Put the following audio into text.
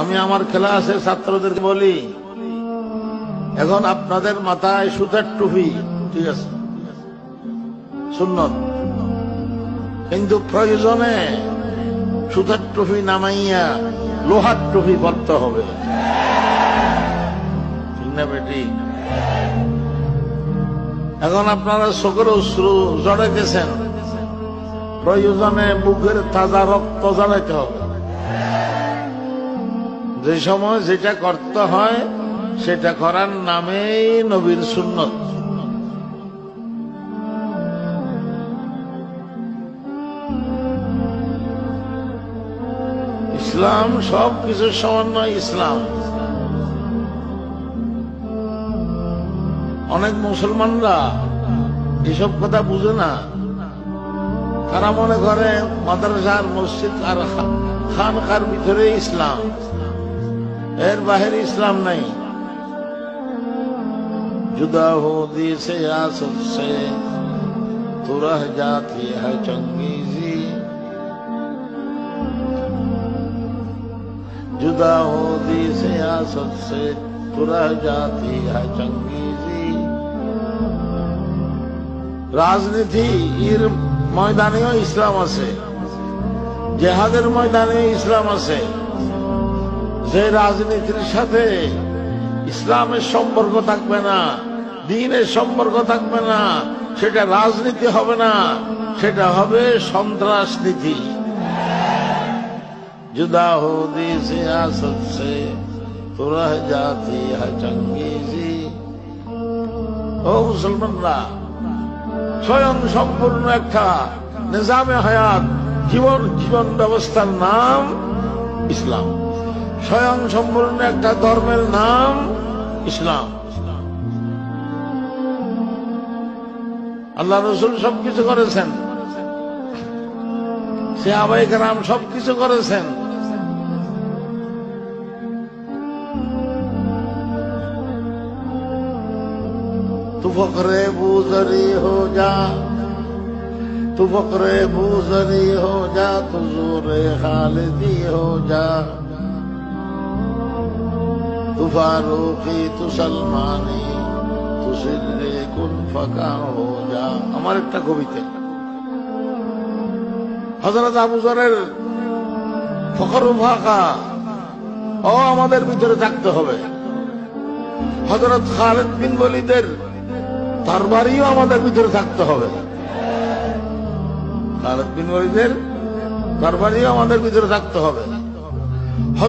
আমি আমার ক্লাসের ছাত্রদেরকে বলি, এখন আপনাদের মাথায় সুতার টুপি, ঠিক আছে, সুন্নত, কিন্তু প্রয়োজনে সুতার টুপি নামাইয়া লোহার টুপি পরতে হবে, ঠিক না বেটি? এখন আপনারা চোখের অশ্রু জড়াইতেছেন, প্রয়োজনে বুকের তাজা রক্ত জড়াইতে হবে। যে সময় যেটা করতে হয় সেটা করার নামেই নবীর সুন্নত। ইসলাম সব কিছুর সমন্বয়। ইসলাম অনেক মুসলমানরা এসব কথা বুঝে না। তারা মনে করে মাদ্রাসার মসজিদ আর খানকার ভিতরে ইসলাম, এর বাহিরে ইসলাম নাই। जुदा हो दी सियासत से तो रह जाती है चंगेजी, जुदा हो दी सियासत से तो रह जाती है चंगेजी। রাজনীতির ময়দানেও ইসলাম আছে, জেহাদের ময়দানেও ইসলাম আছে। যে রাজনীতির সাথে ইসলামের সম্পর্ক থাকবে না, দ্বীনের সম্পর্ক থাকবে না, সেটা রাজনীতি হবে না, সেটা হবে সন্ত্রাসনীতি। जुदा हो दी सियासत से तो रह जाती है चंगेजी। ও মুসলমানরা, স্বয়ং সম্পূর্ণ একটা নিজামে হায়াত, জীবন ব্যবস্থার নাম ইসলাম। স্বয়ং সম্পূর্ণ একটা ধর্মের নাম ইসলাম। আল্লাহ রসুল সবকিছু করেছেন, সাহাবায়ে কেরাম সবকিছু করেছেন। তু ফকরে বুজরি হো যা, তু ফকরে বুজরি হো যা, তু জোরে খালিদি হো যা, তু ফারুকি তু সলমানি তু সিদরে কুন ফাকা হো যা। আমার একটা কবিতা, হযরত আবু যরের ফখর ফাকা ও আমাদের ভিতরে থাকতে হবে। হযরত খালিদ বিন ওয়ালিদের তরবারিও আমাদের ভিতরে থাকতে হবে। খালিদ বিন ওয়ালিদের তরবারিও আমাদের ভিতরে থাকতে হবে।